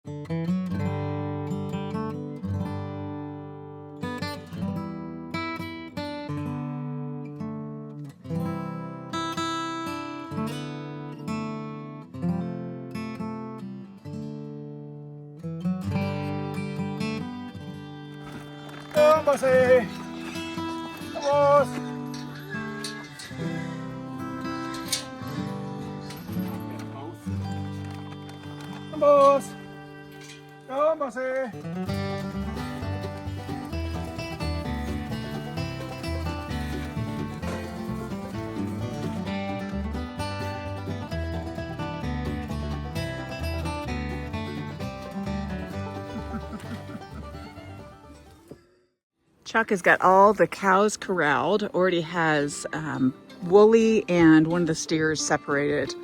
Vamos, vamos. Vamos. Vamos. Chuck has got all the cows corralled, already has Wooly and one of the steers separated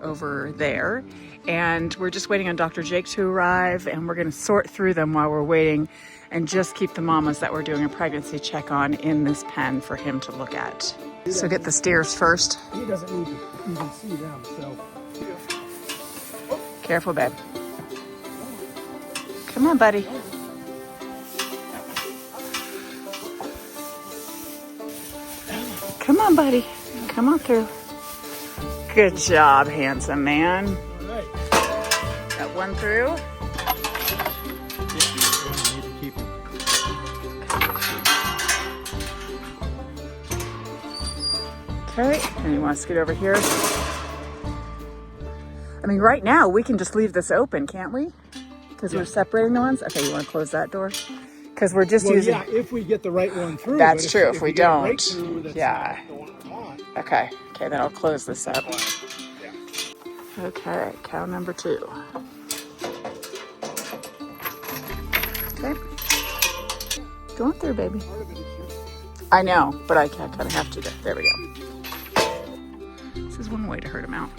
over there. And we're just waiting on Dr. Jake to arrive, and we're gonna sort through them while we're waiting and just keep the mamas that we're doing a pregnancy check on in this pen for him to look at. So get the steers first. He doesn't need to even see them, so. Careful, babe. Come on, buddy. Come on, buddy. Come on through. Good job, handsome man. All right. Got one through. Okay, and you want to scoot over here? I mean, right now we can just leave this open, can't we? Because we're separating the ones. Okay, you want to close that door? Because we're just using. Yeah, if we get the right one through. That's true. If we get a don't, breakthrough that's yeah. not the one we want. Okay. Okay, then I'll close this up. Yeah. Okay, cow number 2. Okay. Go on through, baby. I know, but I kind of have to. There we go. This is one way to hurt him out.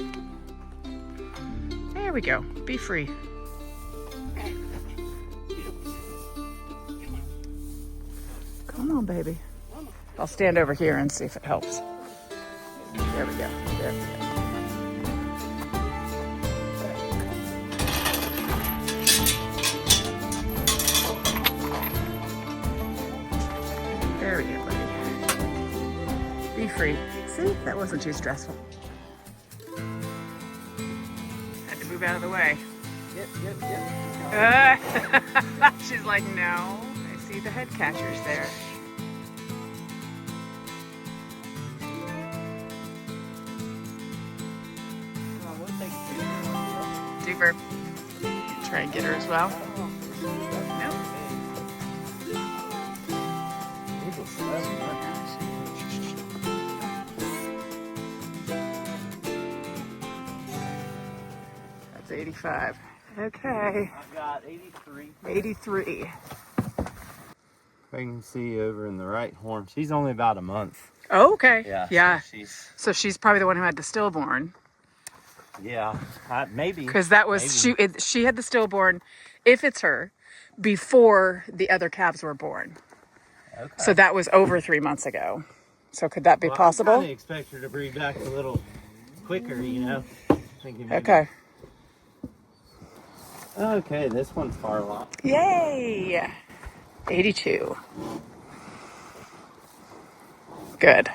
There we go. Be free. Come on, baby. I'll stand over here and see if it helps. There we go. There we go. There we go, buddy. Be free. See, that wasn't too stressful. Had to move out of the way. Yep. She's like, no. I see the head catchers there. Duper. Try and get her as well. Nope. That's 85. Okay. I've got 83. 83. I can see over in the right horn. She's only about a month. Oh, okay. Yeah. So she's probably the one who had the stillborn. Yeah, maybe. Because that was, she had the stillborn, if it's her, before the other calves were born. Okay. So that was over 3 months ago. So could that be possible? I kind of expect her to breed back a little quicker, you know. Thinking maybe. Okay. Okay, this one's far along. Yay! 82. Good.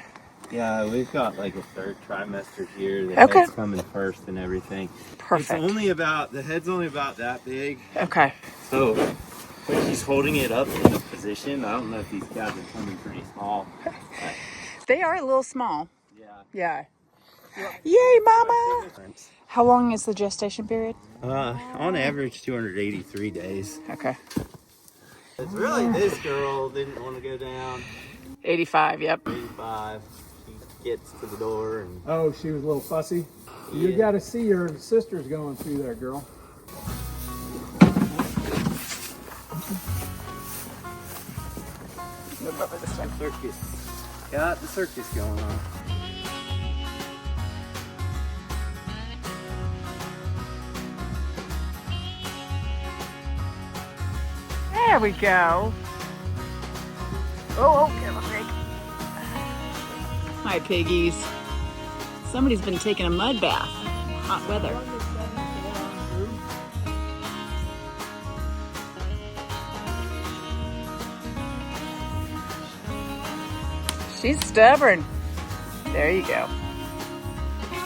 Yeah, we've got like a third trimester here. The Okay. head's coming first and everything. Perfect. The head's only about that big. Okay. So when she's holding it up in a position, I don't know if these calves are coming pretty small. They are a little small. Yeah. Yeah. Yay, mama! How long is the gestation period? On average, 283 days. Okay. It's really this girl didn't want to go down. 85, yep. 85. She gets to the door and. Oh, she was a little fussy. You Yeah. got to see her sister's going through there, girl. Move over this way. Circus. Got the circus going on. There we go. Oh, careful, pig. Hi, piggies. Somebody's been taking a mud bath. Hot weather. She's stubborn. There you go.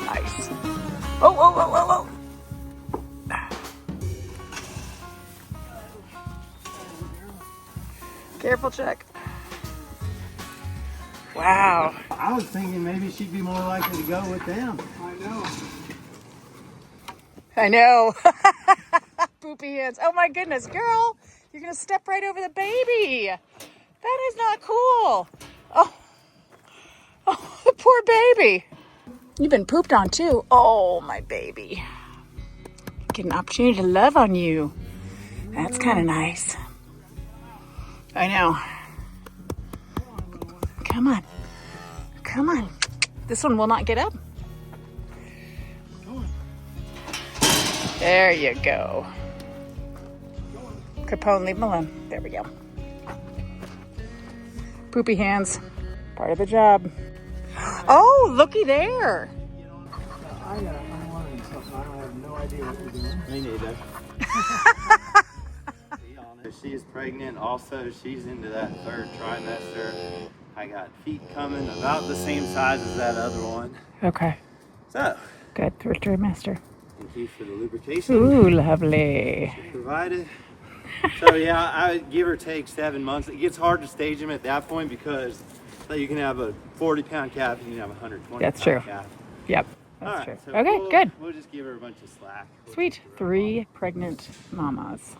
Nice. Oh, oh, oh, oh, oh. Careful, Chuck. Wow. I was thinking maybe she'd be more likely to go with them. I know. I know. Poopy hands. Oh my goodness, girl. You're going to step right over the baby. That is not cool. Oh, the poor baby. You've been pooped on too. Oh, my baby. Get an opportunity to love on you. That's kind of nice. I know. Come on. Come on. This one will not get up. There you go. Capone, leave him alone. There we go. Poopy hands. Part of the job. Oh, looky there. I'm learning something. I have no idea what you're doing. Me neither. She is pregnant also. She's into that 3rd trimester. I got feet coming about the same size as that other one. Okay. So, Good. 3rd trimester. thank you for the lubrication. Ooh, lovely. Provided. So yeah, I would give or take 7 months. It gets hard to stage them at that point because you can have a 40-pound calf and you can have a 120-pound That's true. calf. Yep. All That's right, true. so Okay, good. We'll just give her a bunch of slack. Sweet. 3 pregnant mamas.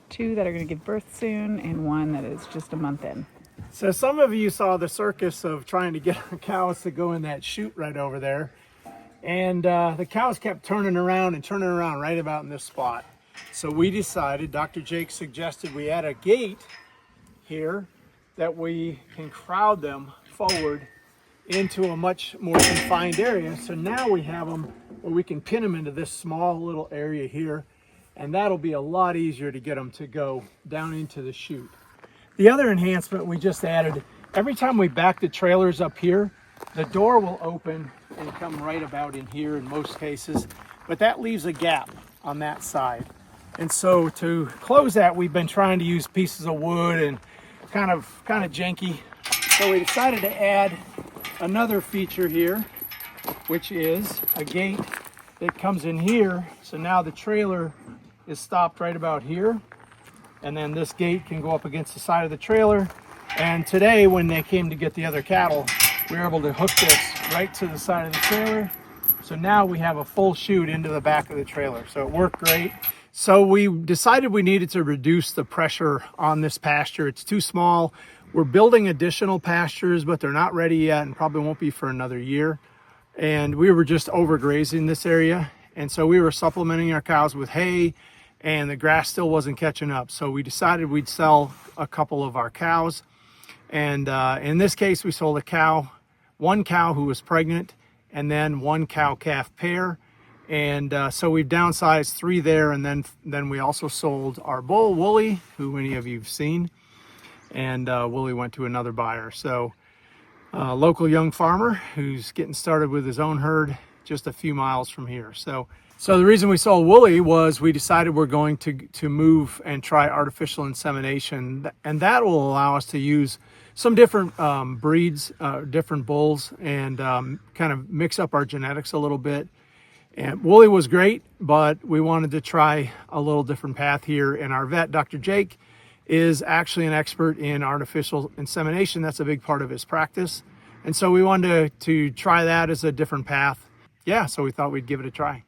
2 that are going to give birth soon and 1 that is just a month in. So some of you saw the circus of trying to get our cows to go in that chute right over there. And the cows kept turning around right about in this spot. So we decided, Dr. Jake suggested we add a gate here that we can crowd them forward into a much more confined area. So now we have them where we can pin them into this small little area here. And that'll be a lot easier to get them to go down into the chute. The other enhancement we just added, every time we back the trailers up here, the door will open and come right about in here in most cases, but that leaves a gap on that side. And so to close that, we've been trying to use pieces of wood and kind of janky. So we decided to add another feature here, which is a gate that comes in here. So now the trailer is stopped right about here. And then this gate can go up against the side of the trailer. And today, when they came to get the other cattle, we were able to hook this right to the side of the trailer. So now we have a full chute into the back of the trailer. So it worked great. So we decided we needed to reduce the pressure on this pasture. It's too small. We're building additional pastures, but they're not ready yet and probably won't be for another year. And we were just overgrazing this area. And so we were supplementing our cows with hay, and the grass still wasn't catching up. So we decided we'd sell a couple of our cows. And in this case, we sold one cow who was pregnant, and then 1 cow-calf pair. And so we've downsized 3 there, and then we also sold our bull, Wooly, who many of you have seen. And Wooly went to another buyer. So a local young farmer who's getting started with his own herd just a few miles from here. So the reason we sold Wooly was we decided we're going to move and try artificial insemination, and that will allow us to use some different breeds, different bulls, and kind of mix up our genetics a little bit. And Wooly was great, but we wanted to try a little different path here. And our vet, Dr. Jake, is actually an expert in artificial insemination. That's a big part of his practice. And so we wanted to try that as a different path. Yeah, so we thought we'd give it a try.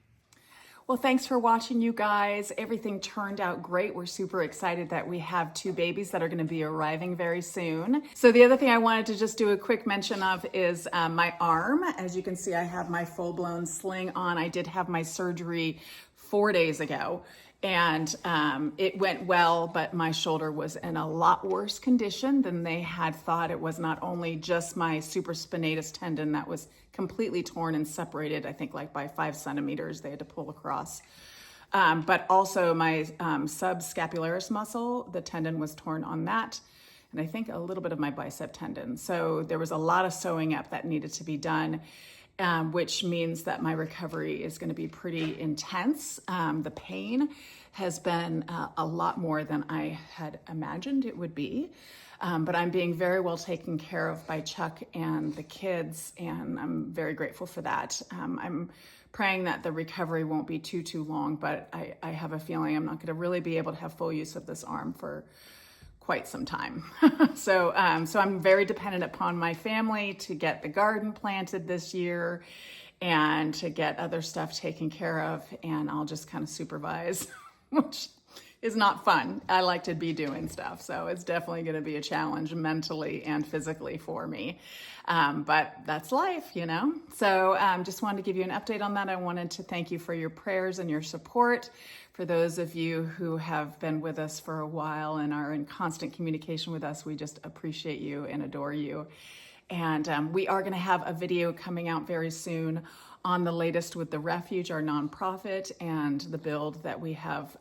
Well, thanks for watching, you guys. Everything turned out great. We're super excited that we have 2 babies that are going to be arriving very soon. So the other thing I wanted to just do a quick mention of is my arm. As you can see, I have my full-blown sling on. I did have my surgery 4 days ago, and it went well, but my shoulder was in a lot worse condition than they had thought. It was not only just my supraspinatus tendon that was completely torn and separated, I think like by 5 centimeters they had to pull across, but also my subscapularis muscle, the tendon was torn on that, and I think a little bit of my bicep tendon. So there was a lot of sewing up that needed to be done, which means that my recovery is going to be pretty intense. The pain has been a lot more than I had imagined it would be. But I'm being very well taken care of by Chuck and the kids, and I'm very grateful for that. I'm praying that the recovery won't be too long, but I have a feeling I'm not going to really be able to have full use of this arm for quite some time. So I'm very dependent upon my family to get the garden planted this year and to get other stuff taken care of, and I'll just kind of supervise, which is not fun. I like to be doing stuff, so it's definitely going to be a challenge mentally and physically for me. But that's life, you know? So just wanted to give you an update on that. I wanted to thank you for your prayers and your support. For those of you who have been with us for a while and are in constant communication with us, we just appreciate you and adore you. And we are going to have a video coming out very soon on the latest with the Refuge, our nonprofit, and the build that we have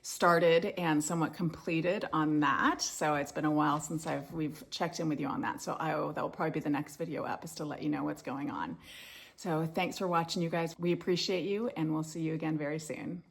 started and somewhat completed on that. So it's been a while since we've checked in with you on that. So that will probably be the next video up, is to let you know what's going on. So thanks for watching, you guys. We appreciate you, and we'll see you again very soon.